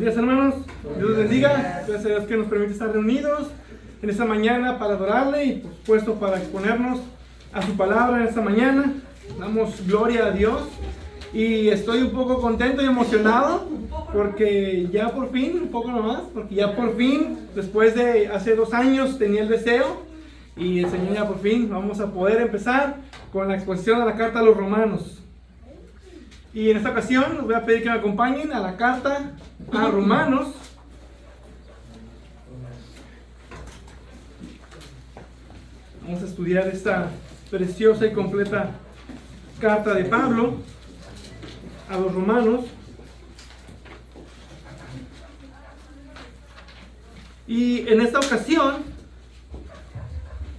días, hermanos. Dios los bendiga. Gracias a Dios que nos permite estar reunidos en esta mañana para adorarle y por supuesto para exponernos a su palabra en esta mañana. Damos gloria a Dios y estoy un poco contento y emocionado porque ya por fin, un poco nomás, porque ya por fin, después de hace 2 años tenía el deseo y el Señor ya por fin vamos a poder empezar con la exposición de la carta a los Romanos. Y en esta ocasión les voy a pedir que me acompañen a la carta a Romanos. Vamos a estudiar esta preciosa y completa carta de Pablo a los Romanos. Y en esta ocasión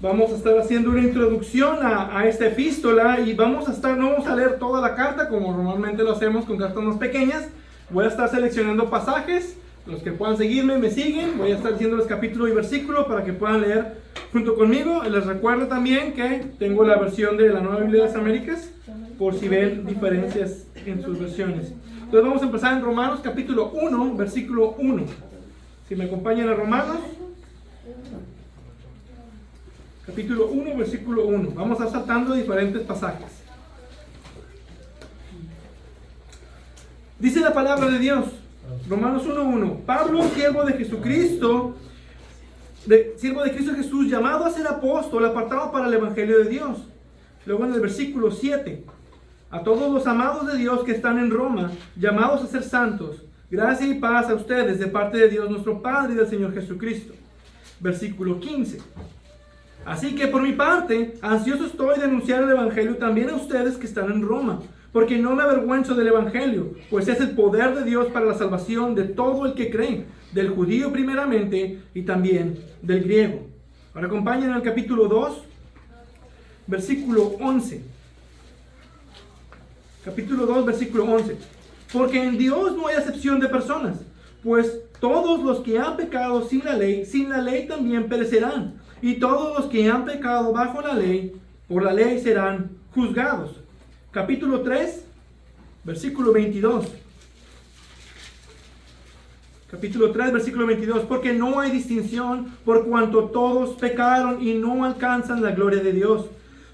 vamos a estar haciendo una introducción a esta epístola y no vamos a leer toda la carta como normalmente lo hacemos con cartas más pequeñas. Voy a estar seleccionando pasajes, los que puedan seguirme, me siguen. Voy a estar diciéndoles capítulo y versículo para que puedan leer junto conmigo. Les recuerdo también que tengo la versión de la Nueva Biblia de las Américas, por si ven diferencias en sus versiones. Entonces vamos a empezar en Romanos capítulo 1, versículo 1. Si me acompañan a Romanos capítulo 1, versículo 1. Vamos a estar saltando diferentes pasajes. Dice la palabra de Dios, Romanos 1:1. Pablo, siervo de Cristo Jesús, llamado a ser apóstol, apartado para el evangelio de Dios. Luego en el versículo 7. A todos los amados de Dios que están en Roma, llamados a ser santos, gracia y paz a ustedes de parte de Dios nuestro Padre y del Señor Jesucristo. Versículo 15. Así que por mi parte, ansioso estoy de anunciar el evangelio también a ustedes que están en Roma, porque no me avergüenzo del evangelio, pues es el poder de Dios para la salvación de todo el que cree, del judío primeramente y también del griego. Ahora acompáñenme al capítulo 2, versículo 11. Capítulo 2, versículo 11. Porque en Dios no hay acepción de personas, pues todos los que han pecado sin la ley también perecerán. Y todos los que han pecado bajo la ley, por la ley serán juzgados. Capítulo 3, versículo 22. Capítulo 3, versículo 22. Porque no hay distinción por cuanto todos pecaron y no alcanzan la gloria de Dios.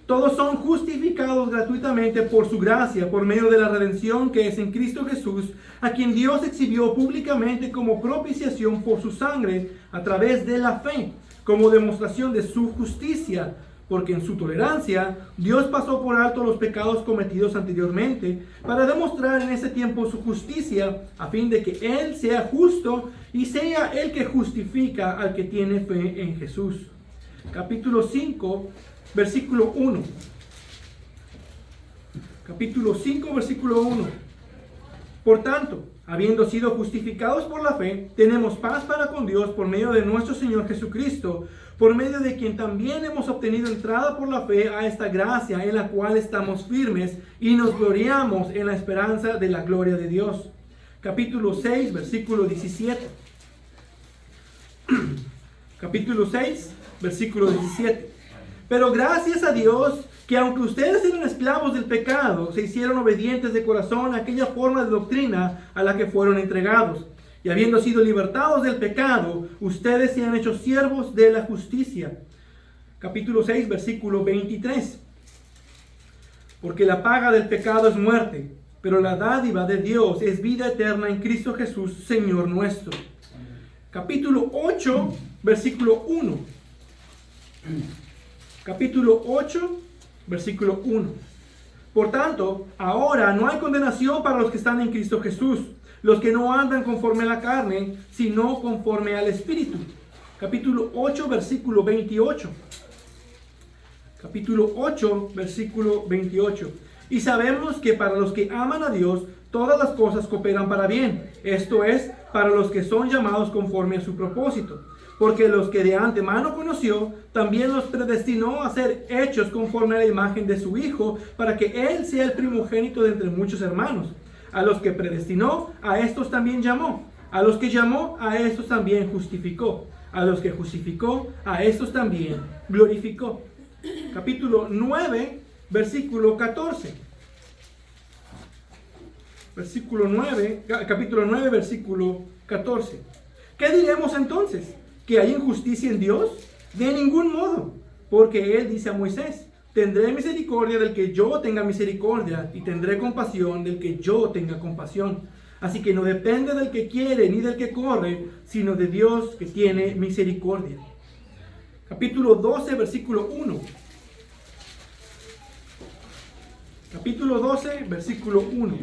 Todos son justificados gratuitamente por su gracia, por medio de la redención que es en Cristo Jesús, a quien Dios exhibió públicamente como propiciación por su sangre a través de la fe, como demostración de su justicia, porque en su tolerancia Dios pasó por alto los pecados cometidos anteriormente, para demostrar en ese tiempo su justicia, a fin de que Él sea justo y sea el que justifica al que tiene fe en Jesús. Capítulo 5, versículo 1. Capítulo 5, versículo 1. Por tanto, habiendo sido justificados por la fe, tenemos paz para con Dios por medio de nuestro Señor Jesucristo, por medio de quien también hemos obtenido entrada por la fe a esta gracia en la cual estamos firmes y nos gloriamos en la esperanza de la gloria de Dios. Capítulo 6, versículo 17. Capítulo 6, versículo 17. Pero gracias a Dios que aunque ustedes eran esclavos del pecado, se hicieron obedientes de corazón a aquella forma de doctrina a la que fueron entregados. Y habiendo sido libertados del pecado, ustedes se han hecho siervos de la justicia. Capítulo 6, versículo 23. Porque la paga del pecado es muerte, pero la dádiva de Dios es vida eterna en Cristo Jesús, Señor nuestro. Capítulo 8, versículo 1. Capítulo 8, versículo 1. Por tanto, ahora no hay condenación para los que están en Cristo Jesús, los que no andan conforme a la carne, sino conforme al Espíritu. Capítulo 8, versículo 28. Capítulo 8, versículo 28. Y sabemos que para los que aman a Dios, todas las cosas cooperan para bien. Esto es, para los que son llamados conforme a su propósito. Porque los que de antemano conoció, también los predestinó a ser hechos conforme a la imagen de su Hijo, para que Él sea el primogénito de entre muchos hermanos. A los que predestinó, a estos también llamó. A los que llamó, a estos también justificó. A los que justificó, a estos también glorificó. Capítulo 9, versículo 14. Capítulo 9, versículo 14. ¿Qué diremos entonces? ¿Que hay injusticia en Dios? De ningún modo, porque Él dice a Moisés: tendré misericordia del que yo tenga misericordia, y tendré compasión del que yo tenga compasión. Así que no depende del que quiere ni del que corre, sino de Dios que tiene misericordia. Capítulo 12, versículo 1. Capítulo 12, versículo 1.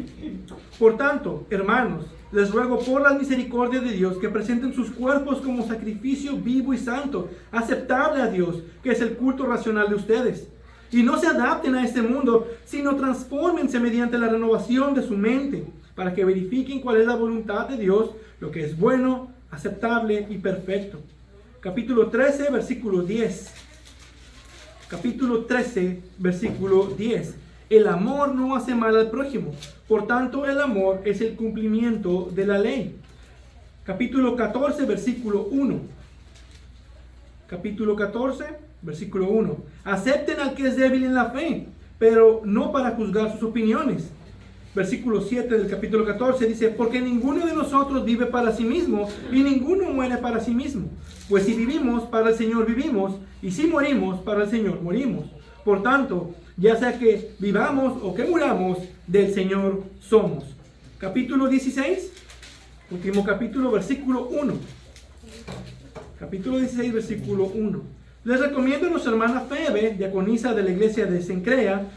Por tanto, hermanos, les ruego por la misericordia de Dios que presenten sus cuerpos como sacrificio vivo y santo, aceptable a Dios, que es el culto racional de ustedes. Y no se adapten a este mundo, sino transfórmense mediante la renovación de su mente, para que verifiquen cuál es la voluntad de Dios, lo que es bueno, aceptable y perfecto. Capítulo 13, versículo 10. Capítulo 13, versículo 10. El amor no hace mal al prójimo. Por tanto, el amor es el cumplimiento de la ley. Capítulo 14, versículo 1. Capítulo 14, versículo 1. Acepten al que es débil en la fe, pero no para juzgar sus opiniones. Versículo 7 del capítulo 14 dice: porque ninguno de nosotros vive para sí mismo, y ninguno muere para sí mismo. Pues si vivimos, para el Señor vivimos, y si morimos, para el Señor morimos. Por tanto, ya sea que vivamos o que muramos, del Señor somos. Capítulo 16, último capítulo, versículo 1. Capítulo 16, versículo 1. Les recomiendo a nuestra hermana Febe, diaconisa de la iglesia de Cencrea,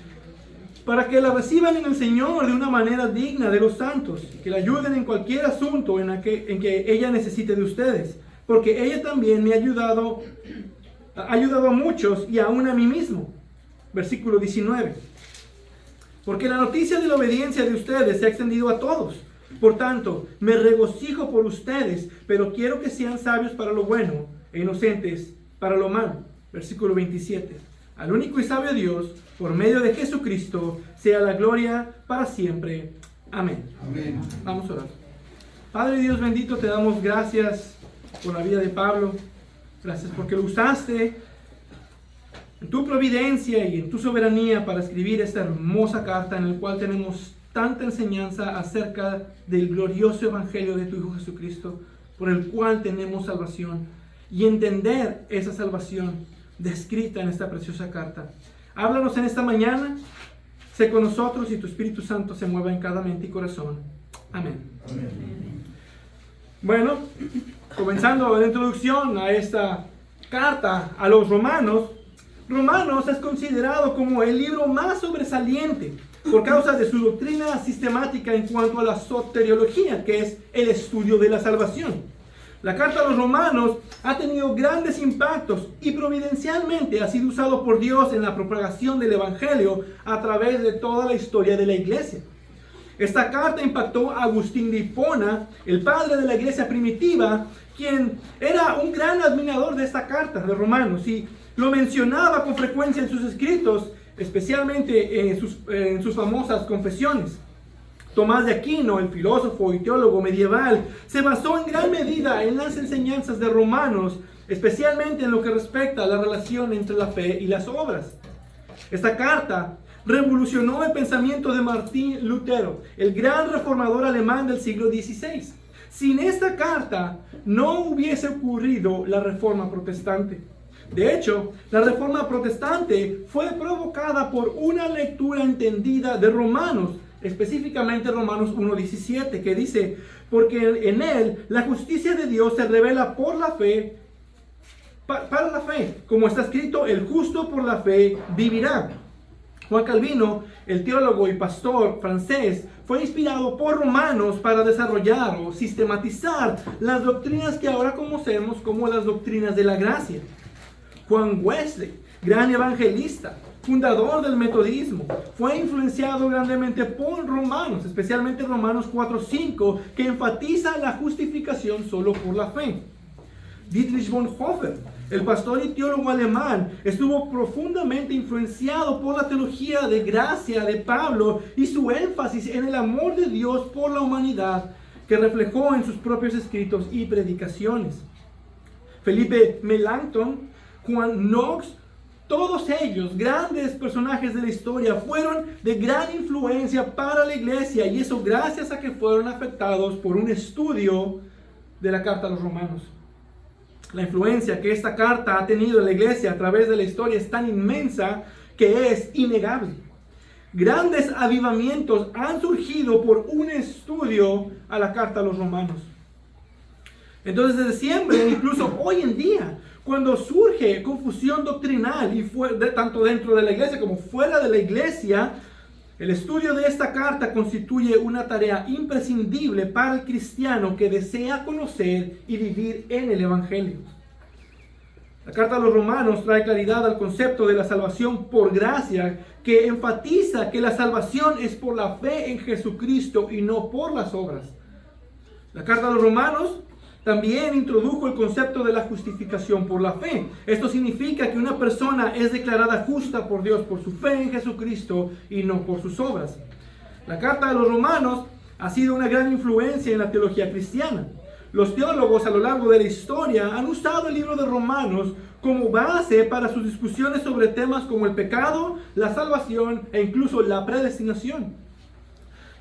para que la reciban en el Señor de una manera digna de los santos, que la ayuden en cualquier asunto en que ella necesite de ustedes, porque ella también me ha ayudado a muchos y aún a mí mismo. Versículo 19. Porque la noticia de la obediencia de ustedes se ha extendido a todos. Por tanto, me regocijo por ustedes, pero quiero que sean sabios para lo bueno e inocentes para lo malo. Versículo 27. Al único y sabio Dios, por medio de Jesucristo, sea la gloria para siempre. Amén. Amén. Vamos a orar. Padre Dios bendito, te damos gracias por la vida de Pablo. Gracias porque lo usaste en tu providencia y en tu soberanía para escribir esta hermosa carta en la cual tenemos tanta enseñanza acerca del glorioso evangelio de tu Hijo Jesucristo, por el cual tenemos salvación, y entender esa salvación descrita en esta preciosa carta. Háblanos en esta mañana, sé con nosotros y tu Espíritu Santo se mueva en cada mente y corazón. Amén. Amén. Bueno, comenzando la introducción a esta carta a los romanos. Romanos es considerado como el libro más sobresaliente por causa de su doctrina sistemática en cuanto a la soteriología, que es el estudio de la salvación. La carta a los romanos ha tenido grandes impactos y providencialmente ha sido usado por Dios en la propagación del evangelio a través de toda la historia de la iglesia. Esta carta impactó a Agustín de Hipona, el padre de la iglesia primitiva, quien era un gran admirador de esta carta de Romanos y lo mencionaba con frecuencia en sus escritos, especialmente en sus famosas confesiones. Tomás de Aquino, el filósofo y teólogo medieval, se basó en gran medida en las enseñanzas de Romanos, especialmente en lo que respecta a la relación entre la fe y las obras. Esta carta revolucionó el pensamiento de Martín Lutero, el gran reformador alemán del siglo XVI. Sin esta carta no hubiese ocurrido la Reforma Protestante. De hecho, la Reforma Protestante fue provocada por una lectura entendida de Romanos, específicamente Romanos 1:17, que dice: porque en él la justicia de Dios se revela por la fe, para la fe, como está escrito: el justo por la fe vivirá. Juan Calvino, el teólogo y pastor francés, fue inspirado por Romanos para desarrollar o sistematizar las doctrinas que ahora conocemos como las doctrinas de la gracia. Juan Wesley, gran evangelista, fundador del metodismo, fue influenciado grandemente por Romanos, especialmente Romanos 4:5, que enfatiza la justificación solo por la fe. Dietrich Bonhoeffer, el pastor y teólogo alemán, estuvo profundamente influenciado por la teología de gracia de Pablo y su énfasis en el amor de Dios por la humanidad, que reflejó en sus propios escritos y predicaciones. Felipe Melanchthon, Juan Knox, todos ellos, grandes personajes de la historia, fueron de gran influencia para la iglesia, y eso gracias a que fueron afectados por un estudio de la carta a los romanos. La influencia que esta carta ha tenido en la iglesia a través de la historia es tan inmensa que es innegable. Grandes avivamientos han surgido por un estudio a la carta a los romanos. Entonces, desde siempre, incluso hoy en día, cuando surge confusión doctrinal, y tanto dentro de la iglesia como fuera de la iglesia, el estudio de esta carta constituye una tarea imprescindible para el cristiano que desea conocer y vivir en el Evangelio. La carta a los romanos trae claridad al concepto de la salvación por gracia, que enfatiza que la salvación es por la fe en Jesucristo y no por las obras. La carta a los romanos también introdujo el concepto de la justificación por la fe. Esto significa que una persona es declarada justa por Dios por su fe en Jesucristo y no por sus obras. La carta a los romanos ha sido una gran influencia en la teología cristiana. Los teólogos a lo largo de la historia han usado el libro de Romanos como base para sus discusiones sobre temas como el pecado, la salvación e incluso la predestinación.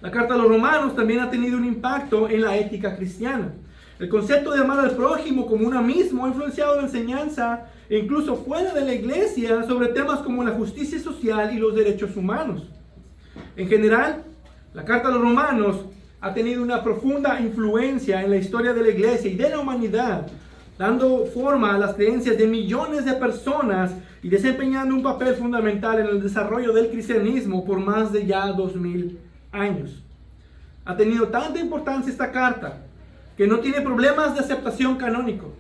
La carta a los romanos también ha tenido un impacto en la ética cristiana. El concepto de amar al prójimo como uno mismo ha influenciado la enseñanza, e incluso fuera de la iglesia, sobre temas como la justicia social y los derechos humanos. En general, la carta a los romanos ha tenido una profunda influencia en la historia de la iglesia y de la humanidad, dando forma a las creencias de millones de personas y desempeñando un papel fundamental en el desarrollo del cristianismo por más de ya 2000 años. Ha tenido tanta importancia esta carta que no tiene problemas de aceptación canónico,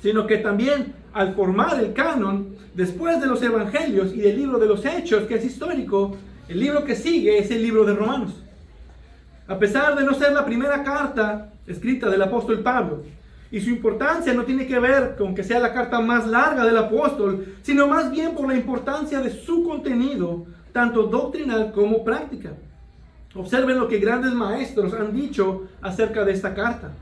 sino que también al formar el canon, después de los evangelios y del libro de los Hechos, que es histórico, el libro que sigue es el libro de Romanos. A pesar de no ser la primera carta escrita del apóstol Pablo, y su importancia no tiene que ver con que sea la carta más larga del apóstol, sino más bien por la importancia de su contenido, tanto doctrinal como práctica. Observen lo que grandes maestros han dicho acerca de esta carta.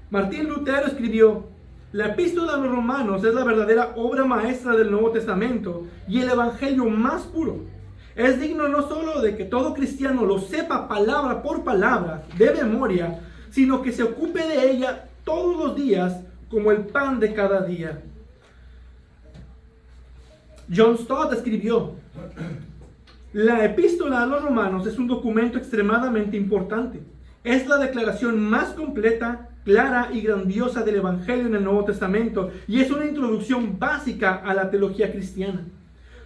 Martín Lutero escribió: la epístola a los romanos es la verdadera obra maestra del Nuevo Testamento y el evangelio más puro. Es digno no solo de que todo cristiano lo sepa palabra por palabra, de memoria, sino que se ocupe de ella todos los días como el pan de cada día. John Stott escribió: la epístola a los romanos es un documento extremadamente importante. Es la declaración más completa, clara y grandiosa del Evangelio en el Nuevo Testamento y es una introducción básica a la teología cristiana.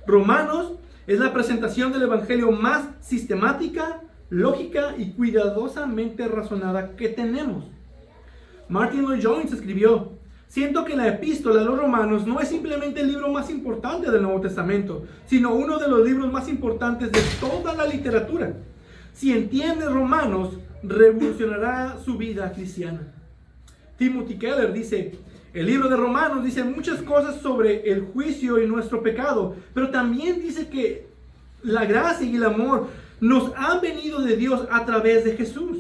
Romanos es la presentación del Evangelio más sistemática, lógica y cuidadosamente razonada que tenemos. Martin Lloyd-Jones escribió: siento que la epístola a los romanos no es simplemente el libro más importante del Nuevo Testamento, sino uno de los libros más importantes de toda la literatura. Si entiende Romanos, revolucionará su vida cristiana. Timothy Keller dice: el libro de Romanos dice muchas cosas sobre el juicio y nuestro pecado, pero también dice que la gracia y el amor nos han venido de Dios a través de Jesús.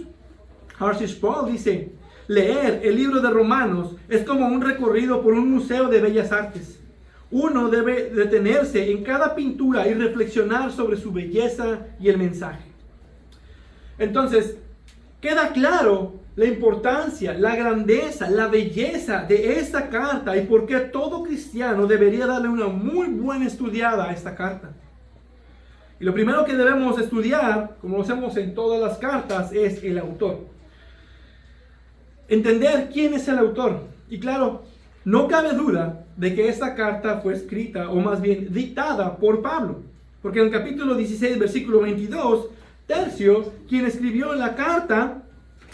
R.C. Sproul dice: leer el libro de Romanos es como un recorrido por un museo de bellas artes. Uno debe detenerse en cada pintura y reflexionar sobre su belleza y el mensaje. Entonces, queda claro la importancia, la grandeza, la belleza de esta carta y por qué todo cristiano debería darle una muy buena estudiada a esta carta. Y lo primero que debemos estudiar, como lo hacemos en todas las cartas, es el autor. Entender quién es el autor. Y claro, no cabe duda de que esta carta fue escrita, o más bien dictada, por Pablo. Porque en el capítulo 16, versículo 22, Tercio, quien escribió la carta,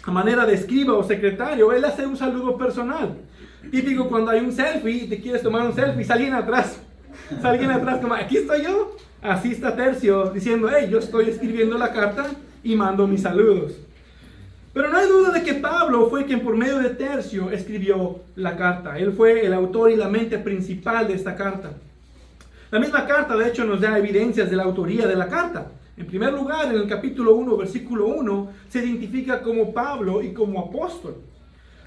a manera de escriba o secretario, él hace un saludo personal. Típico cuando hay un selfie y te quieres tomar un selfie, alguien atrás como: aquí estoy yo. Así está Tercio diciendo: hey, yo estoy escribiendo la carta y mando mis saludos. Pero no hay duda de que Pablo fue quien por medio de Tercio escribió la carta. Él fue el autor y la mente principal de esta carta. La misma carta de hecho nos da evidencias de la autoría de la carta. En primer lugar, en el capítulo 1, versículo 1, se identifica como Pablo y como apóstol.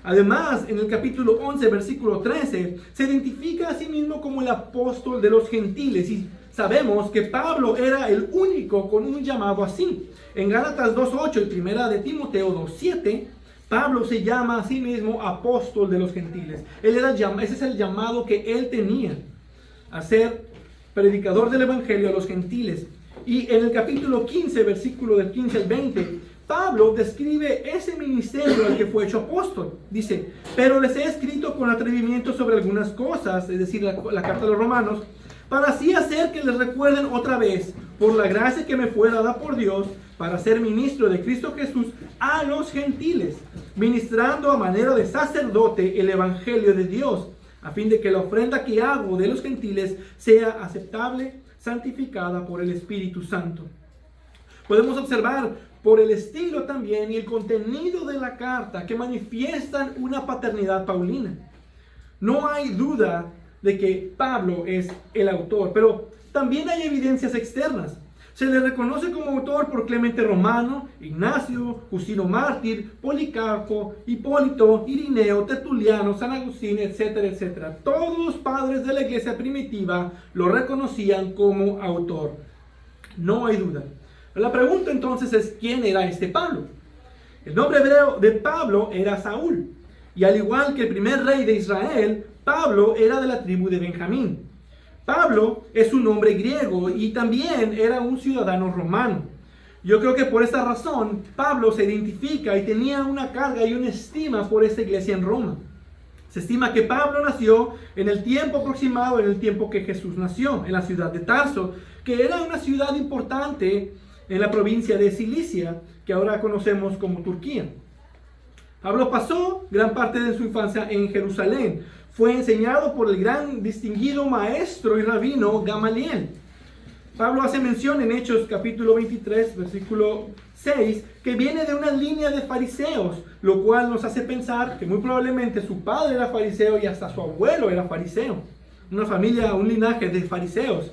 Además, en el capítulo 11, versículo 13, se identifica a sí mismo como el apóstol de los gentiles. Y sabemos que Pablo era el único con un llamado así. En Gálatas 2.8 y primera de Timoteo 2.7, Pablo se llama a sí mismo apóstol de los gentiles. Ese es el llamado que él tenía, a ser predicador del evangelio a los gentiles. Y en el capítulo 15, versículo del 15 al 20, Pablo describe ese ministerio al que fue hecho apóstol. Dice: pero les he escrito con atrevimiento sobre algunas cosas, es decir, la carta de los romanos, para así hacer que les recuerden otra vez, por la gracia que me fue dada por Dios, para ser ministro de Cristo Jesús a los gentiles, ministrando a manera de sacerdote el evangelio de Dios, a fin de que la ofrenda que hago de los gentiles sea aceptable, santificada por el Espíritu Santo. Podemos observar por el estilo también y el contenido de la carta que manifiestan una paternidad paulina. No hay duda de que Pablo es el autor, pero también hay evidencias externas. Se le reconoce como autor por Clemente Romano, Ignacio, Justino Mártir, Policarpo, Hipólito, Irineo, Tertuliano, San Agustín, etcétera, etcétera. Todos los padres de la iglesia primitiva lo reconocían como autor. No hay duda. La pregunta entonces es: ¿quién era este Pablo? El nombre hebreo de Pablo era Saúl. Y al igual que el primer rey de Israel, Pablo era de la tribu de Benjamín. Pablo es un nombre griego y también era un ciudadano romano. Yo creo que por esta razón Pablo se identifica y tenía una carga y una estima por esta iglesia en Roma. Se estima que Pablo nació en el tiempo aproximado, en el tiempo que Jesús nació, en la ciudad de Tarso, que era una ciudad importante en la provincia de Cilicia, que ahora conocemos como Turquía. Pablo pasó gran parte de su infancia en Jerusalén. Fue enseñado por el gran distinguido maestro y rabino Gamaliel. Pablo hace mención en Hechos capítulo 23, versículo 6, que viene de una línea de fariseos, lo cual nos hace pensar que muy probablemente su padre era fariseo y hasta su abuelo era fariseo. Una familia, un linaje de fariseos.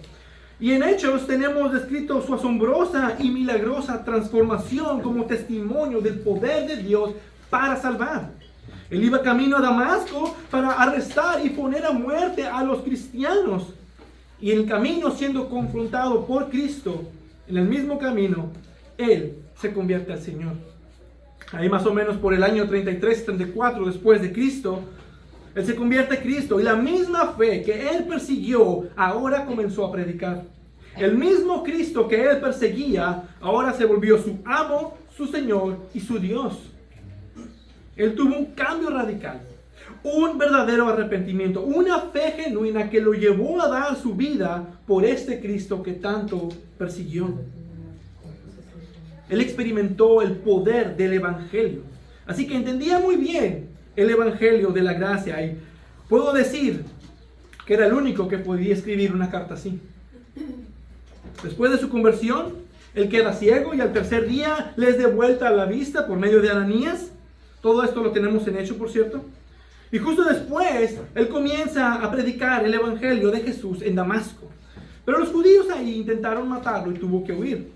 Y en Hechos tenemos descrito su asombrosa y milagrosa transformación como testimonio del poder de Dios para salvar. Él iba camino a Damasco para arrestar y poner a muerte a los cristianos. Y en el camino, siendo confrontado por Cristo, en el mismo camino, él se convierte al Señor. Ahí más o menos por el año 33-34 después de Cristo, él se convierte a Cristo. Y la misma fe que él persiguió, ahora comenzó a predicar. El mismo Cristo que él perseguía, ahora se volvió su amo, su Señor y su Dios. Él tuvo un cambio radical, un verdadero arrepentimiento, una fe genuina que lo llevó a dar su vida por este Cristo que tanto persiguió. Él experimentó el poder del Evangelio, así que entendía muy bien el Evangelio de la gracia, y puedo decir que era el único que podía escribir una carta así. Después de su conversión, él queda ciego y al tercer día les da vuelta la vista por medio de Ananías. Todo esto lo tenemos en Hechos, por cierto. Y justo después, él comienza a predicar el evangelio de Jesús en Damasco. Pero los judíos ahí intentaron matarlo y tuvo que huir.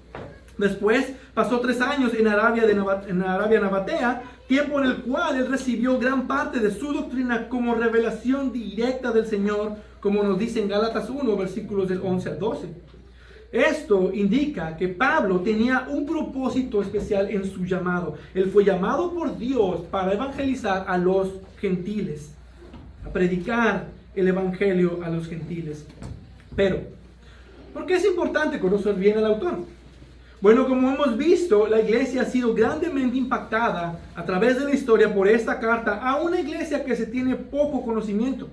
Después pasó 3 años en Arabia Nabatea, tiempo en el cual él recibió gran parte de su doctrina como revelación directa del Señor, como nos dice en Gálatas 1, versículos del 11 al 12. Esto indica que Pablo tenía un propósito especial en su llamado. Él fue llamado por Dios para evangelizar a los gentiles, a predicar el evangelio a los gentiles. Pero, ¿por qué es importante conocer bien al autor? Bueno, como hemos visto, la iglesia ha sido grandemente impactada a través de la historia por esta carta a una iglesia que se tiene poco conocimiento.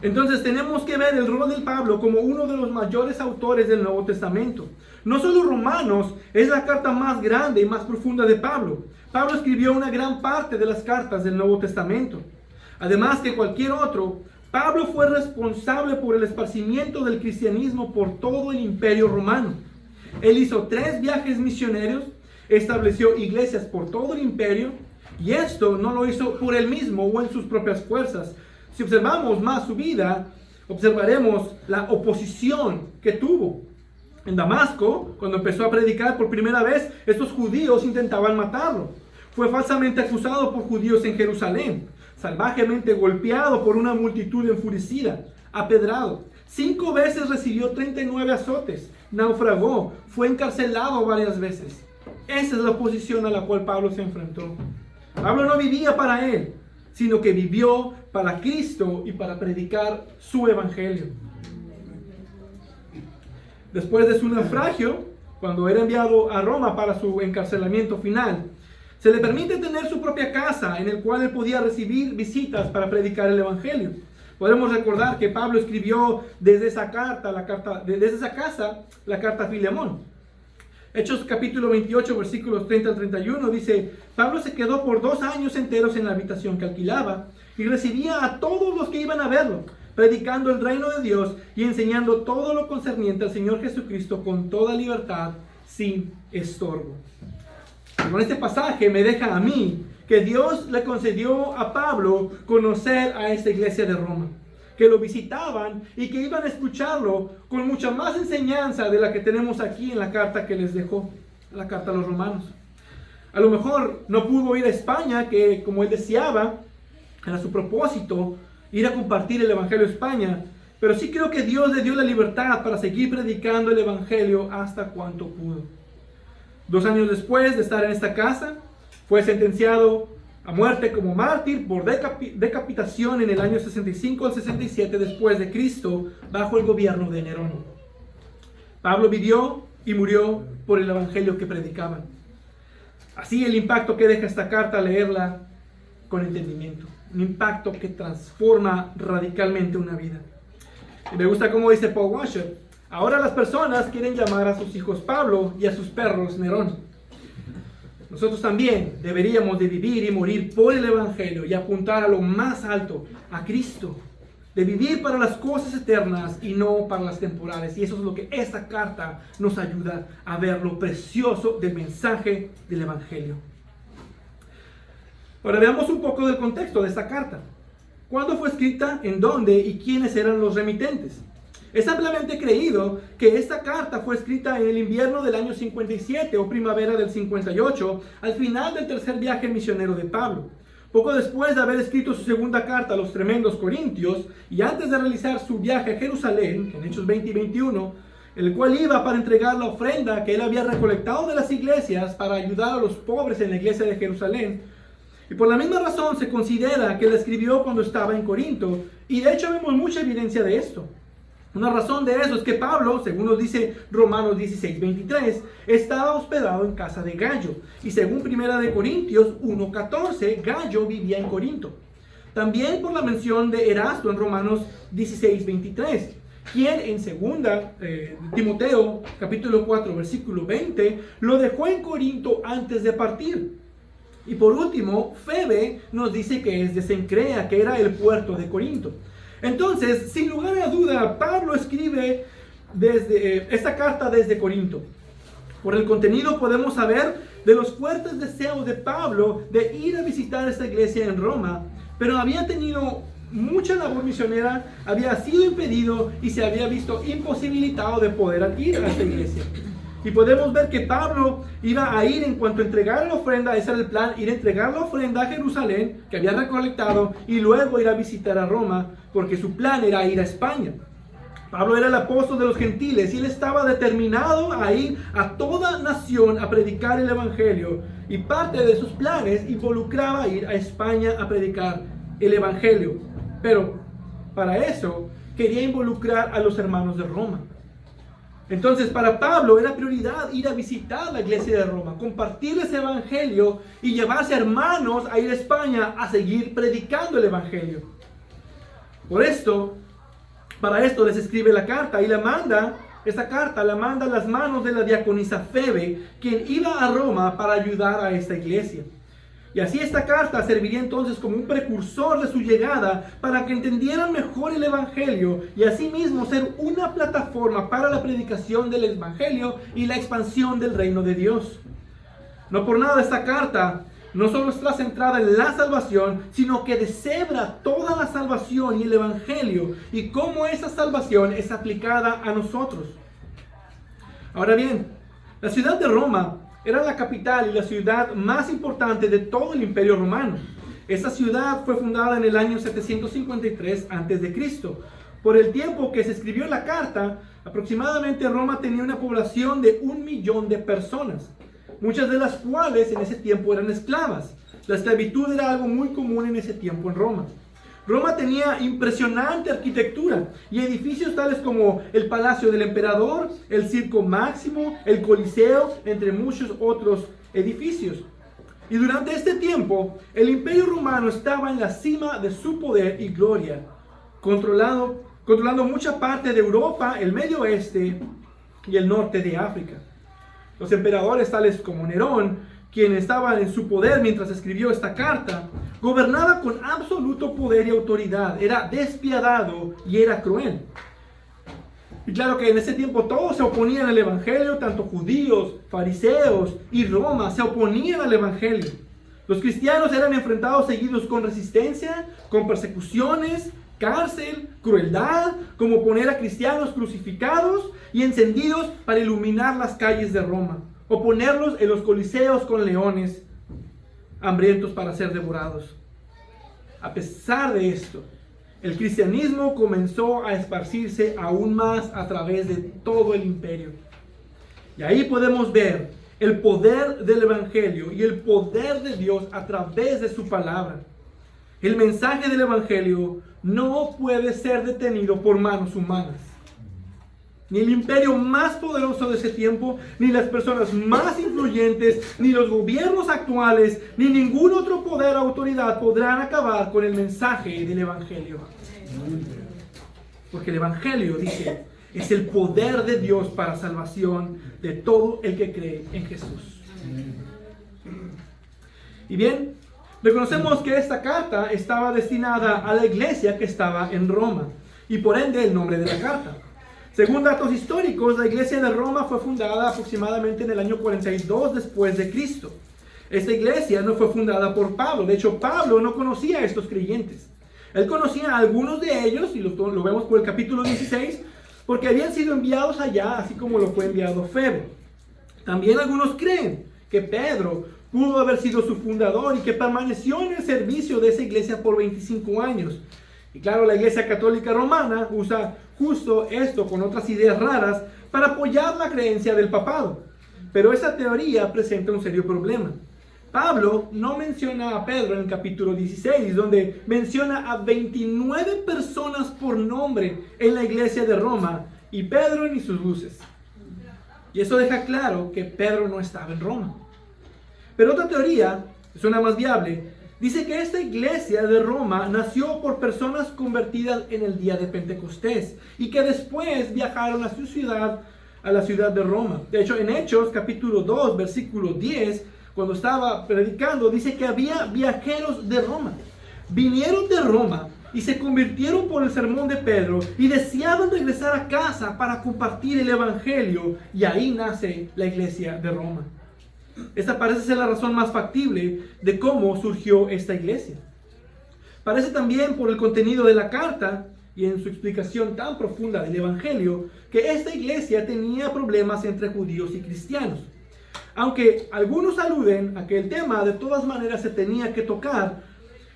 Entonces tenemos que ver el rol de Pablo como uno de los mayores autores del Nuevo Testamento. No solo Romanos es la carta más grande y más profunda de Pablo. Pablo escribió una gran parte de las cartas del Nuevo Testamento. Además que cualquier otro, Pablo fue responsable por el esparcimiento del cristianismo por todo el Imperio Romano. Él hizo 3 viajes misioneros, estableció iglesias por todo el imperio, y esto no lo hizo por él mismo o en sus propias fuerzas. Si observamos más su vida, observaremos la oposición que tuvo. En Damasco, cuando empezó a predicar por primera vez, estos judíos intentaban matarlo. Fue falsamente acusado por judíos en Jerusalén, salvajemente golpeado por una multitud enfurecida, apedrado. 5 veces recibió 39 azotes, naufragó, fue encarcelado varias veces. Esa es la oposición a la cual Pablo se enfrentó. Pablo no vivía para él, sino que vivió para Cristo y para predicar su evangelio. Después de su naufragio, cuando era enviado a Roma para su encarcelamiento final, se le permite tener su propia casa en el cual él podía recibir visitas para predicar el evangelio. Podemos recordar que Pablo escribió desde esa casa la carta a Filemón. Hechos capítulo 28, versículos 30 al 31 dice: Pablo se quedó por 2 años enteros en la habitación que alquilaba y recibía a todos los que iban a verlo, predicando el reino de Dios y enseñando todo lo concerniente al Señor Jesucristo con toda libertad, sin estorbo. Con este pasaje me deja a mí que Dios le concedió a Pablo conocer a esta iglesia de Roma, que lo visitaban y que iban a escucharlo con mucha más enseñanza de la que tenemos aquí en la carta que les dejó, la carta a los romanos. A lo mejor no pudo ir a España, que como él deseaba, era su propósito ir a compartir el evangelio a España, pero sí creo que Dios le dio la libertad para seguir predicando el evangelio hasta cuanto pudo. 2 años después de estar en esta casa, fue sentenciado a muerte como mártir por decapitación en el año 65 al 67 después de Cristo, bajo el gobierno de Nerón. Pablo vivió y murió por el evangelio que predicaban. Así el impacto que deja esta carta, leerla con entendimiento, un impacto que transforma radicalmente una vida. Y me gusta cómo dice Paul Washer: ahora las personas quieren llamar a sus hijos Pablo y a sus perros Nerón. Nosotros también deberíamos de vivir y morir por el evangelio y apuntar a lo más alto, a Cristo, de vivir para las cosas eternas y no para las temporales. Y eso es lo que esta carta nos ayuda a ver, lo precioso del mensaje del evangelio. Ahora veamos un poco del contexto de esta carta. ¿Cuándo fue escrita? ¿En dónde? ¿Y quiénes eran los remitentes? Es ampliamente creído que esta carta fue escrita en el invierno del año 57 o primavera del 58, al final del tercer viaje misionero de Pablo. Poco después de haber escrito su segunda carta a los tremendos corintios y antes de realizar su viaje a Jerusalén, en Hechos 20 y 21, el cual iba para entregar la ofrenda que él había recolectado de las iglesias para ayudar a los pobres en la iglesia de Jerusalén. Y por la misma razón se considera que la escribió cuando estaba en Corinto, y de hecho vemos mucha evidencia de esto. Una razón de eso es que Pablo, según nos dice Romanos 16:23, estaba hospedado en casa de Gallo. Y según 1 Corintios 1:14, Gallo vivía en Corinto. También por la mención de Erasto en Romanos 16:23, quien en 2 Timoteo capítulo 4 versículo 20 lo dejó en Corinto antes de partir. Y por último, Febe nos dice que es de Cencrea, que era el puerto de Corinto. Entonces, sin lugar a duda, Pablo escribe esta carta desde Corinto. Por el contenido podemos saber de los fuertes deseos de Pablo de ir a visitar esta iglesia en Roma, pero había tenido mucha labor misionera, había sido impedido y se había visto imposibilitado de poder ir a esta iglesia. Y podemos ver que Pablo iba a ir en cuanto a entregar la ofrenda, ese era el plan, ir a entregar la ofrenda a Jerusalén, que había recolectado, y luego ir a visitar a Roma, porque su plan era ir a España. Pablo era el apóstol de los gentiles, y él estaba determinado a ir a toda nación a predicar el evangelio, y parte de sus planes involucraba ir a España a predicar el evangelio. Pero para eso quería involucrar a los hermanos de Roma. Entonces para Pablo era prioridad ir a visitar la iglesia de Roma, compartir ese evangelio y llevarse hermanos a ir a España a seguir predicando el evangelio. Para esto les escribe la carta y esta carta la manda a las manos de la diaconisa Febe, quien iba a Roma para ayudar a esta iglesia. Y así esta carta serviría entonces como un precursor de su llegada para que entendieran mejor el evangelio y asimismo ser una plataforma para la predicación del evangelio y la expansión del reino de Dios. No por nada esta carta no solo está centrada en la salvación, sino que deshebra toda la salvación y el evangelio y cómo esa salvación es aplicada a nosotros. Ahora bien, la ciudad de Roma era la capital y la ciudad más importante de todo el imperio romano. Esta ciudad fue fundada en el año 753 a.C. Por el tiempo que se escribió la carta, aproximadamente Roma tenía una población de 1 millón de personas, muchas de las cuales en ese tiempo eran esclavas. La esclavitud era algo muy común en ese tiempo en Roma. Roma tenía impresionante arquitectura y edificios tales como el Palacio del Emperador, el Circo Máximo, el Coliseo, entre muchos otros edificios. Y durante este tiempo, el Imperio Romano estaba en la cima de su poder y gloria, controlando mucha parte de Europa, el Medio Oeste y el norte de África. Los emperadores tales como Nerón, quien estaba en su poder mientras escribió esta carta, gobernaba con absoluto poder y autoridad, era despiadado y era cruel. Y claro que en ese tiempo todos se oponían al Evangelio, tanto judíos, fariseos y Roma se oponían al Evangelio. Los cristianos eran enfrentados seguidos con resistencia, con persecuciones, cárcel, crueldad, como poner a cristianos crucificados y encendidos para iluminar las calles de Roma, o ponerlos en los coliseos con leones hambrientos para ser devorados. A pesar de esto, el cristianismo comenzó a esparcirse aún más a través de todo el imperio. Y ahí podemos ver el poder del Evangelio y el poder de Dios a través de su palabra. El mensaje del Evangelio no puede ser detenido por manos humanas. Ni el imperio más poderoso de ese tiempo, ni las personas más influyentes, ni los gobiernos actuales, ni ningún otro poder o autoridad podrán acabar con el mensaje del Evangelio. Porque el Evangelio, dice, es el poder de Dios para salvación de todo el que cree en Jesús. Y bien, reconocemos que esta carta estaba destinada a la iglesia que estaba en Roma, y por ende el nombre de la carta. Según datos históricos, la iglesia de Roma fue fundada aproximadamente en el año 42 después de Cristo. Esta iglesia no fue fundada por Pablo. De hecho, Pablo no conocía a estos creyentes. Él conocía a algunos de ellos, y lo vemos por el capítulo 16, porque habían sido enviados allá, así como lo fue enviado Febe. También algunos creen que Pedro pudo haber sido su fundador y que permaneció en el servicio de esa iglesia por 25 años. Y claro, la Iglesia Católica Romana usa justo esto con otras ideas raras para apoyar la creencia del papado. Pero esa teoría presenta un serio problema. Pablo no menciona a Pedro en el capítulo 16, donde menciona a 29 personas por nombre en la iglesia de Roma, y Pedro ni sus luces. Y eso deja claro que Pedro no estaba en Roma. Pero otra teoría, que suena más viable, dice que esta iglesia de Roma nació por personas convertidas en el día de Pentecostés y que después viajaron a su ciudad, a la ciudad de Roma. De hecho, en Hechos capítulo 2, versículo 10, cuando estaba predicando, dice que había viajeros de Roma. Vinieron de Roma y se convirtieron por el sermón de Pedro y deseaban regresar a casa para compartir el Evangelio, y ahí nace la iglesia de Roma. Esta parece ser la razón más factible de cómo surgió esta iglesia. Parece también por el contenido de la carta y en su explicación tan profunda del Evangelio que esta iglesia tenía problemas entre judíos y cristianos. Aunque algunos aluden a que el tema de todas maneras se tenía que tocar,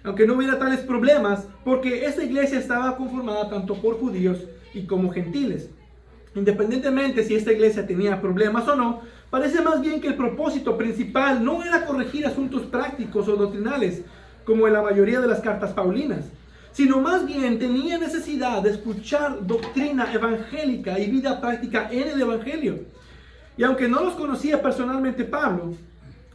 aunque no hubiera tales problemas, porque esta iglesia estaba conformada tanto por judíos y como gentiles. Independientemente si esta iglesia tenía problemas o no, parece más bien que el propósito principal no era corregir asuntos prácticos o doctrinales, como en la mayoría de las cartas paulinas, sino más bien tenía necesidad de escuchar doctrina evangélica y vida práctica en el Evangelio. Y aunque no los conocía personalmente Pablo,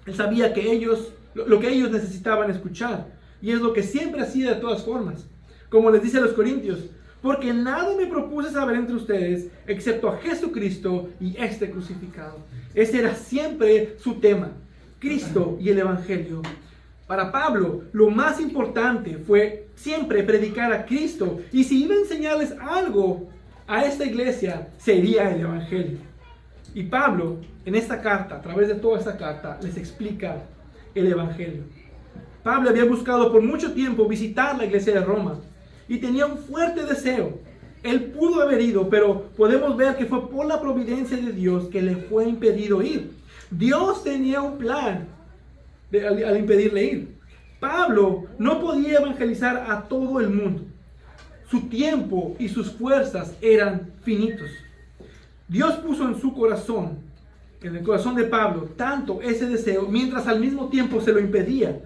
él sabía que lo que ellos necesitaban escuchar, y es lo que siempre hacía de todas formas. Como les dice a los Corintios: porque nada me propuse saber entre ustedes excepto a Jesucristo y este crucificado. Ese era siempre su tema, Cristo y el Evangelio. Para Pablo, lo más importante fue siempre predicar a Cristo, y si iba a enseñarles algo a esta iglesia, sería el Evangelio. Y Pablo, en esta carta, a través de toda esta carta, les explica el Evangelio. Pablo había buscado por mucho tiempo visitar la iglesia de Roma y tenía un fuerte deseo. Él pudo haber ido, pero podemos ver que fue por la providencia de Dios que le fue impedido ir. Dios tenía un plan al impedirle ir. Pablo no podía evangelizar a todo el mundo. Su tiempo y sus fuerzas eran finitos. Dios puso en su corazón, en el corazón de Pablo, tanto ese deseo, mientras al mismo tiempo se lo impedía.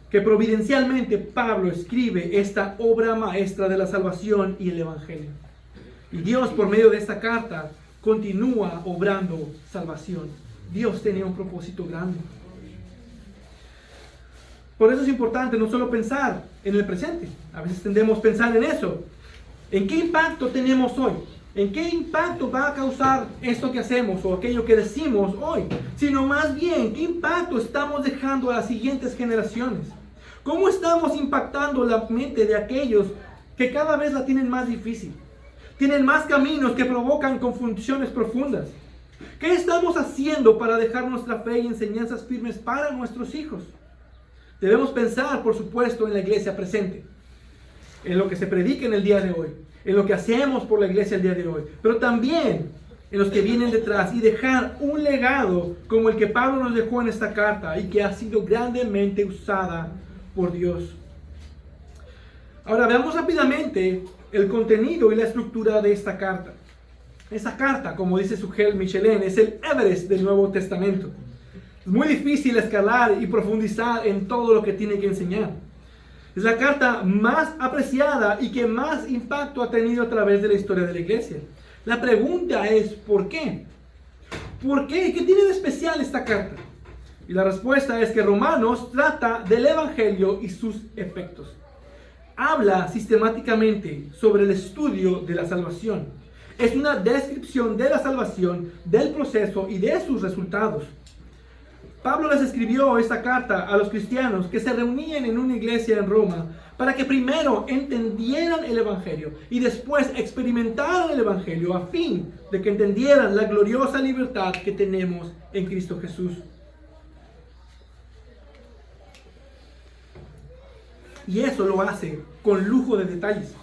que providencialmente Pablo escribe esta obra maestra de la salvación y el Evangelio. Y Dios, por medio de esta carta, continúa obrando salvación. Dios tenía un propósito grande. Por eso es importante no solo pensar en el presente. A veces tendemos a pensar en eso. ¿En qué impacto tenemos hoy? ¿En qué impacto va a causar esto que hacemos o aquello que decimos hoy? Sino más bien, ¿qué impacto estamos dejando a las siguientes generaciones? ¿Cómo estamos impactando la mente de aquellos que cada vez la tienen más difícil? Tienen más caminos que provocan confusiones profundas. ¿Qué estamos haciendo para dejar nuestra fe y enseñanzas firmes para nuestros hijos? Debemos pensar, por supuesto, en la iglesia presente, en lo que se predica en el día de hoy, en lo que hacemos por la iglesia el día de hoy, pero también en los que vienen detrás y dejar un legado como el que Pablo nos dejó en esta carta y que ha sido grandemente usada por Dios. Ahora veamos rápidamente el contenido y la estructura de esta carta. Esta carta, como dice Sugel Michelin, es el Everest del Nuevo Testamento. Es muy difícil escalar y profundizar en todo lo que tiene que enseñar. Es la carta más apreciada y que más impacto ha tenido a través de la historia de la iglesia. La pregunta es, ¿por qué? ¿Por qué? ¿Qué tiene de especial esta carta? Y la respuesta es que Romanos trata del Evangelio y sus efectos. Habla sistemáticamente sobre el estudio de la salvación. Es una descripción de la salvación, del proceso y de sus resultados. Pablo les escribió esta carta a los cristianos que se reunían en una iglesia en Roma para que primero entendieran el Evangelio y después experimentaran el Evangelio a fin de que entendieran la gloriosa libertad que tenemos en Cristo Jesús. Y eso lo hace con lujo de detalles.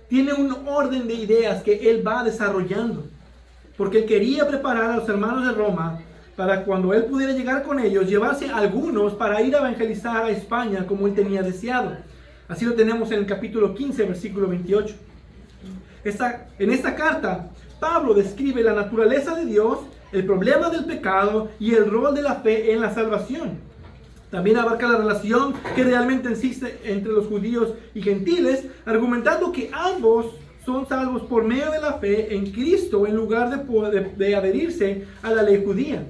Tiene un orden de ideas que él va desarrollando, porque él quería preparar a los hermanos de Roma para cuando él pudiera llegar con ellos, llevarse a algunos para ir a evangelizar a España como él tenía deseado. Así lo tenemos en el capítulo 15, versículo 28. En esta carta, Pablo describe la naturaleza de Dios, el problema del pecado y el rol de la fe en la salvación. También abarca la relación que realmente existe entre los judíos y gentiles, argumentando que ambos son salvos por medio de la fe en Cristo en lugar de adherirse a la ley judía.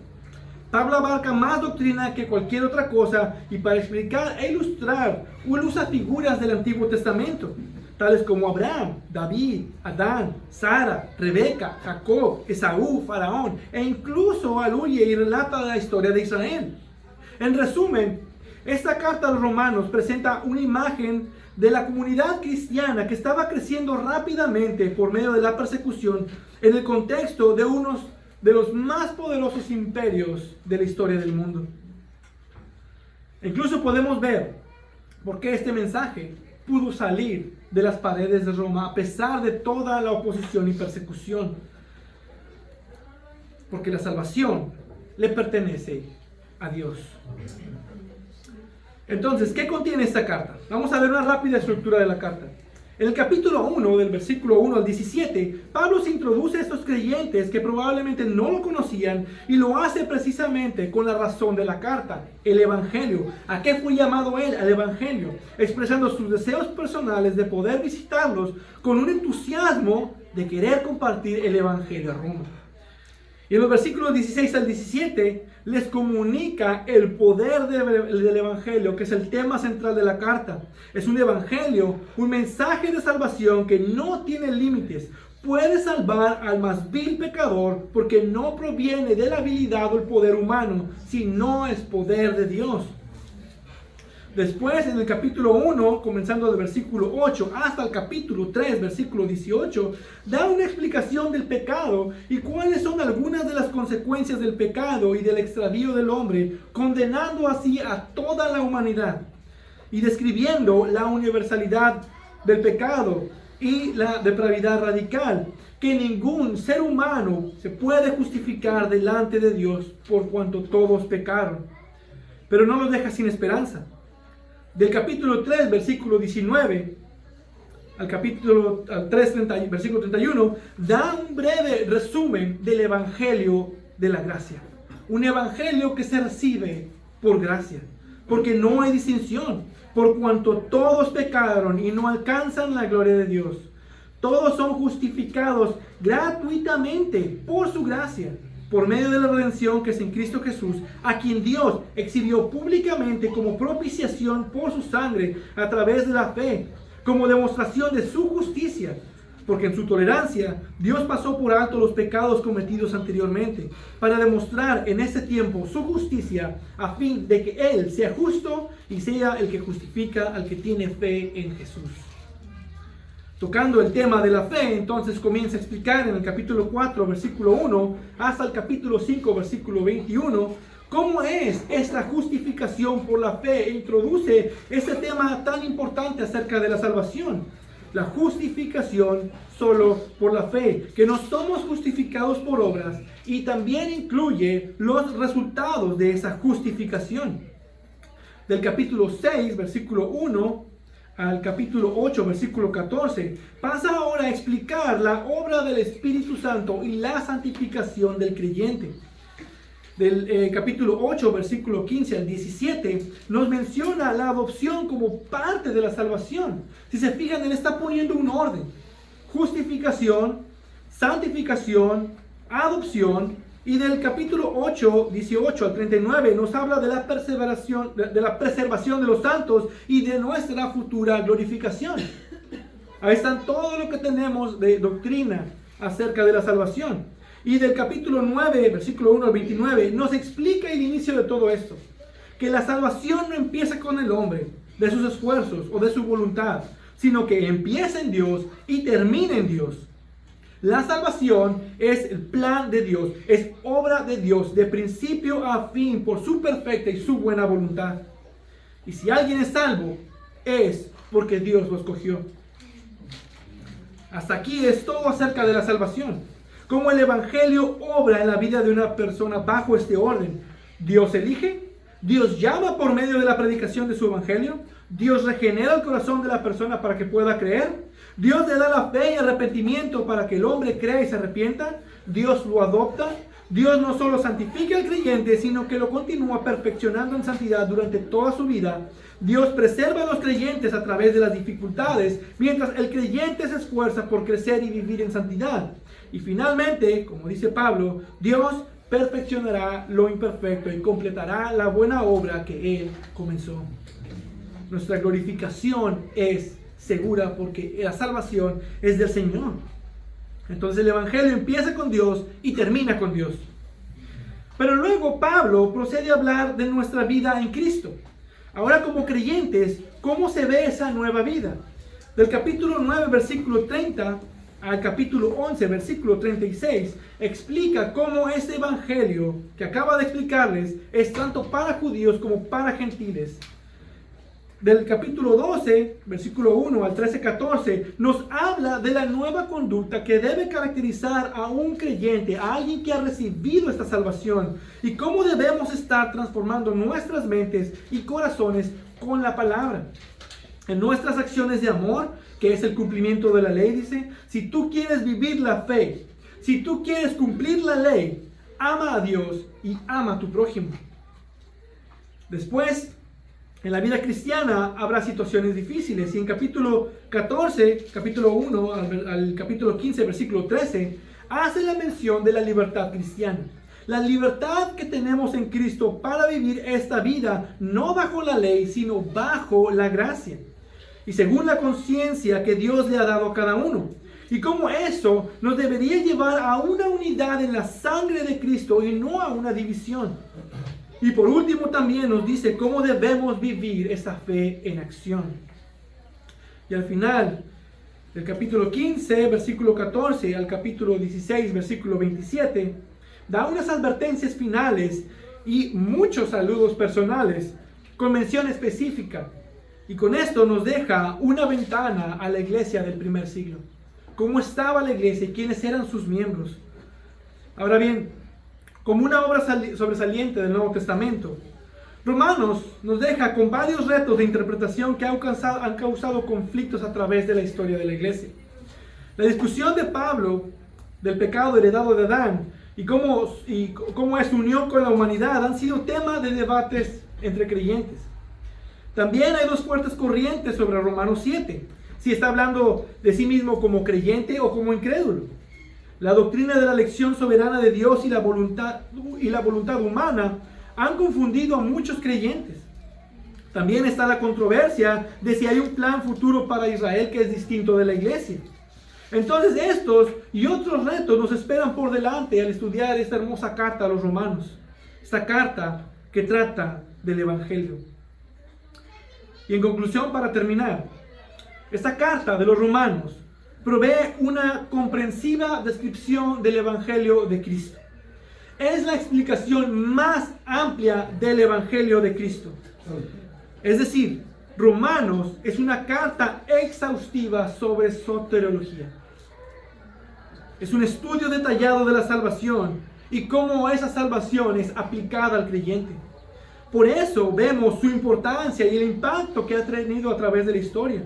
Pablo abarca más doctrina que cualquier otra cosa y para explicar e ilustrar usa figuras del Antiguo Testamento, tales como Abraham, David, Adán, Sara, Rebeca, Jacob, Esaú, Faraón e incluso aluye y relata la historia de Israel. En resumen, esta carta a los romanos presenta una imagen de la comunidad cristiana que estaba creciendo rápidamente por medio de la persecución en el contexto de unos de los más poderosos imperios de la historia del mundo. Incluso podemos ver por qué este mensaje pudo salir de las paredes de Roma a pesar de toda la oposición y persecución. Porque la salvación le pertenece a Dios. Entonces, ¿qué contiene esta carta? Vamos a ver una rápida estructura de la carta. En el capítulo 1, del versículo 1 al 17, Pablo se introduce a estos creyentes que probablemente no lo conocían y lo hace precisamente con la razón de la carta, el Evangelio. ¿A qué fue llamado él? Al Evangelio, expresando sus deseos personales de poder visitarlos con un entusiasmo de querer compartir el Evangelio a Roma. Y en los versículos 16 al 17 les comunica el poder del Evangelio, que es el tema central de la carta. Es un Evangelio, un mensaje de salvación que no tiene límites. Puede salvar al más vil pecador porque no proviene de la habilidad o el poder humano, sino es poder de Dios. Después, en el capítulo 1, comenzando del versículo 8 hasta el capítulo 3, versículo 18, da una explicación del pecado y cuáles son algunas de las consecuencias del pecado y del extravío del hombre, condenando así a toda la humanidad y describiendo la universalidad del pecado y la depravidad radical, que ningún ser humano se puede justificar delante de Dios por cuanto todos pecaron. Pero no los deja sin esperanza. Del capítulo 3, versículo 19, al capítulo 3, versículo 31, da un breve resumen del Evangelio de la gracia. Un Evangelio que se recibe por gracia, porque no hay distinción. por cuanto todos pecaron y no alcanzan la gloria de Dios. Todos son justificados gratuitamente por su gracia, por medio de la redención que es en Cristo Jesús, a quien Dios exhibió públicamente como propiciación por su sangre a través de la fe, como demostración de su justicia, porque en su tolerancia Dios pasó por alto los pecados cometidos anteriormente, para demostrar en este tiempo su justicia, a fin de que Él sea justo y sea el que justifica al que tiene fe en Jesús. Tocando el tema de la fe, entonces comienza a explicar en el capítulo 4, versículo 1, hasta el capítulo 5, versículo 21, cómo es esta justificación por la fe, e introduce este tema tan importante acerca de la salvación. La justificación solo por la fe, que no somos justificados por obras, y también incluye los resultados de esa justificación. Del capítulo 6, versículo 1, al capítulo 8, versículo 14, pasa ahora a explicar la obra del Espíritu Santo y la santificación del creyente. Del capítulo 8, versículo 15 al 17, nos menciona la adopción como parte de la salvación. Si se fijan, él está poniendo un orden: justificación, santificación, adopción. Y del capítulo 8, 18 al 39 nos habla de la preservación de los santos y de nuestra futura glorificación. Ahí están todo lo que tenemos de doctrina acerca de la salvación. Y del capítulo 9, versículo 1 al 29, nos explica el inicio de todo esto: que la salvación no empieza con el hombre, de sus esfuerzos o de su voluntad, sino que empieza en Dios y termina en Dios. La salvación es el plan de Dios, es obra de Dios de principio a fin por su perfecta y su buena voluntad. Y si alguien es salvo, es porque Dios lo escogió. Hasta aquí es todo acerca de la salvación. Cómo el Evangelio obra en la vida de una persona bajo este orden. Dios elige, Dios llama por medio de la predicación de su Evangelio, Dios regenera el corazón de la persona para que pueda creer, Dios le da la fe y arrepentimiento para que el hombre crea y se arrepienta, Dios lo adopta, Dios no solo santifica al creyente, sino que lo continúa perfeccionando en santidad durante toda su vida. Dios preserva a los creyentes a través de las dificultades, mientras el creyente se esfuerza por crecer y vivir en santidad. Y finalmente, como dice Pablo, Dios perfeccionará lo imperfecto y completará la buena obra que Él comenzó. Nuestra glorificación es segura porque la salvación es del Señor. Entonces el Evangelio empieza con Dios y termina con Dios. Pero luego Pablo procede a hablar de nuestra vida en Cristo. Ahora, como creyentes, ¿cómo se ve esa nueva vida? Del capítulo 9, versículo 30 al capítulo 11, versículo 36, explica cómo este evangelio que acaba de explicarles es tanto para judíos como para gentiles. Del capítulo 12, versículo 1 al 13-14, nos habla de la nueva conducta que debe caracterizar a un creyente, a alguien que ha recibido esta salvación, y cómo debemos estar transformando nuestras mentes y corazones con la palabra. En nuestras acciones de amor, que es el cumplimiento de la ley, dice: si tú quieres vivir la fe, si tú quieres cumplir la ley, ama a Dios y ama a tu prójimo. Después, en la vida cristiana habrá situaciones difíciles, y en capítulo 14, capítulo 1 al capítulo 15, versículo 13, hace la mención de la libertad cristiana. La libertad que tenemos en Cristo para vivir esta vida, no bajo la ley, sino bajo la gracia, y según la conciencia que Dios le ha dado a cada uno. Y cómo eso nos debería llevar a una unidad en la sangre de Cristo y no a una división. Y por último también nos dice cómo debemos vivir esa fe en acción. Y al final, del capítulo 15, versículo 14, al capítulo 16, versículo 27, da unas advertencias finales y muchos saludos personales con mención específica. Y con esto nos deja una ventana a la iglesia del primer siglo. Cómo estaba la iglesia y quiénes eran sus miembros. Ahora bien, como una obra sobresaliente del Nuevo Testamento, Romanos nos deja con varios retos de interpretación que han causado conflictos a través de la historia de la iglesia. La discusión de Pablo del pecado heredado de Adán y cómo es su unión con la humanidad han sido tema de debates entre creyentes. También hay dos fuertes corrientes sobre Romanos 7. Si está hablando de sí mismo como creyente o como incrédulo. La doctrina de la elección soberana de Dios y la voluntad humana han confundido a muchos creyentes. También está la controversia de si hay un plan futuro para Israel que es distinto de la iglesia. Entonces estos y otros retos nos esperan por delante al estudiar esta hermosa carta a los romanos. Esta carta que trata del Evangelio. Y en conclusión, para terminar, esta carta de los romanos provee una comprensiva descripción del Evangelio de Cristo. Es la explicación más amplia del Evangelio de Cristo. Es decir, Romanos es una carta exhaustiva sobre soteriología. Es un estudio detallado de la salvación y cómo esa salvación es aplicada al creyente. Por eso vemos su importancia y el impacto que ha tenido a través de la historia.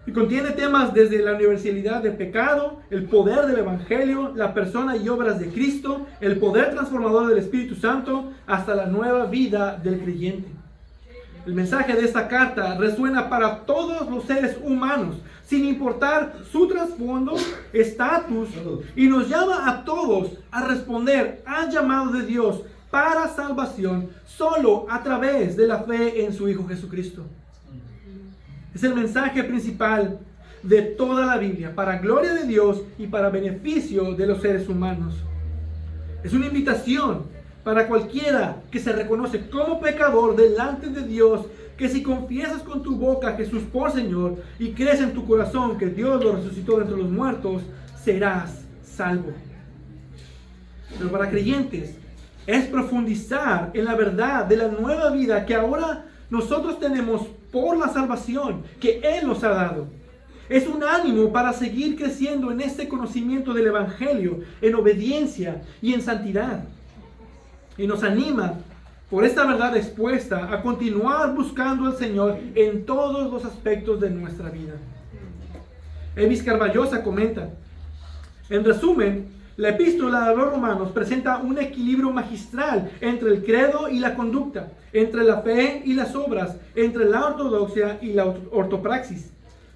Y contiene temas desde la universalidad del pecado, el poder del Evangelio, la persona y obras de Cristo, el poder transformador del Espíritu Santo, hasta la nueva vida del creyente. El mensaje de esta carta resuena para todos los seres humanos, sin importar su trasfondo, estatus, y nos llama a todos a responder al llamado de Dios para salvación solo a través de la fe en su Hijo Jesucristo. Es el mensaje principal de toda la Biblia, para gloria de Dios y para beneficio de los seres humanos. Es una invitación para cualquiera que se reconoce como pecador delante de Dios, que si confiesas con tu boca a Jesús por Señor y crees en tu corazón que Dios lo resucitó de entre los muertos, serás salvo. Pero para creyentes es profundizar en la verdad de la nueva vida que ahora nosotros tenemos por la salvación que Él nos ha dado. Es un ánimo para seguir creciendo en este conocimiento del Evangelio, en obediencia y en santidad. Y nos anima por esta verdad expuesta a continuar buscando al Señor en todos los aspectos de nuestra vida. Elvis Carballosa comenta: en resumen, la epístola a los romanos presenta un equilibrio magistral entre el credo y la conducta, entre la fe y las obras, entre la ortodoxia y la ortopraxis.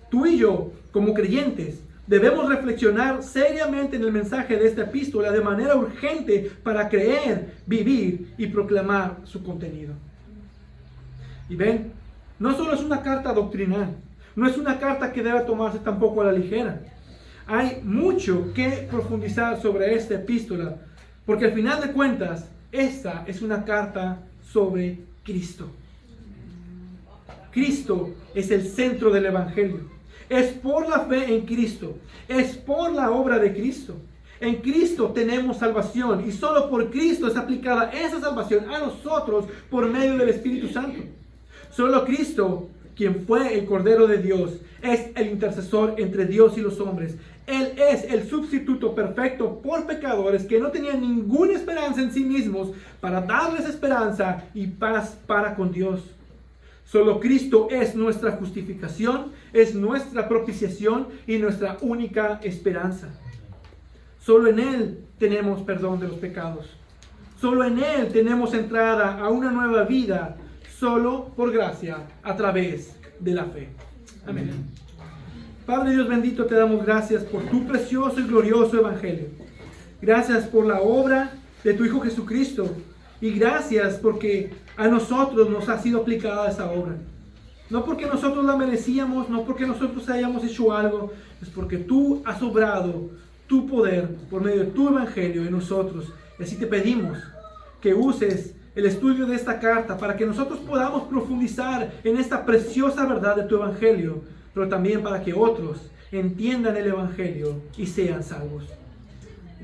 Tú y yo, como creyentes, debemos reflexionar seriamente en el mensaje de esta epístola de manera urgente para creer, vivir y proclamar su contenido. Y ven, no solo es una carta doctrinal, no es una carta que debe tomarse tampoco a la ligera. Hay mucho que profundizar sobre esta epístola, porque al final de cuentas, esta es una carta sobre Cristo. Cristo es el centro del Evangelio. Es por la fe en Cristo, es por la obra de Cristo. En Cristo tenemos salvación y solo por Cristo es aplicada esa salvación a nosotros por medio del Espíritu Santo. Solo Cristo, quien fue el Cordero de Dios, es el intercesor entre Dios y los hombres. Él es el sustituto perfecto por pecadores que no tenían ninguna esperanza en sí mismos, para darles esperanza y paz para con Dios. Solo Cristo es nuestra justificación, es nuestra propiciación y nuestra única esperanza. Solo en Él tenemos perdón de los pecados. Solo en Él tenemos entrada a una nueva vida, solo por gracia, a través de la fe. Amén. Padre Dios bendito, te damos gracias por tu precioso y glorioso Evangelio. Gracias por la obra de tu Hijo Jesucristo. Y gracias porque a nosotros nos ha sido aplicada esa obra. No porque nosotros la merecíamos, no porque nosotros hayamos hecho algo, es porque tú has obrado tu poder por medio de tu Evangelio en nosotros. Y así te pedimos que uses el estudio de esta carta para que nosotros podamos profundizar en esta preciosa verdad de tu Evangelio, pero también para que otros entiendan el Evangelio y sean salvos.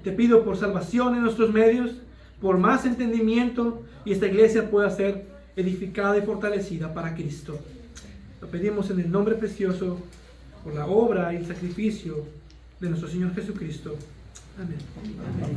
Te pido por salvación en nuestros medios, por más entendimiento, y esta iglesia pueda ser edificada y fortalecida para Cristo. Lo pedimos en el nombre precioso, por la obra y el sacrificio de nuestro Señor Jesucristo. Amén. Amén.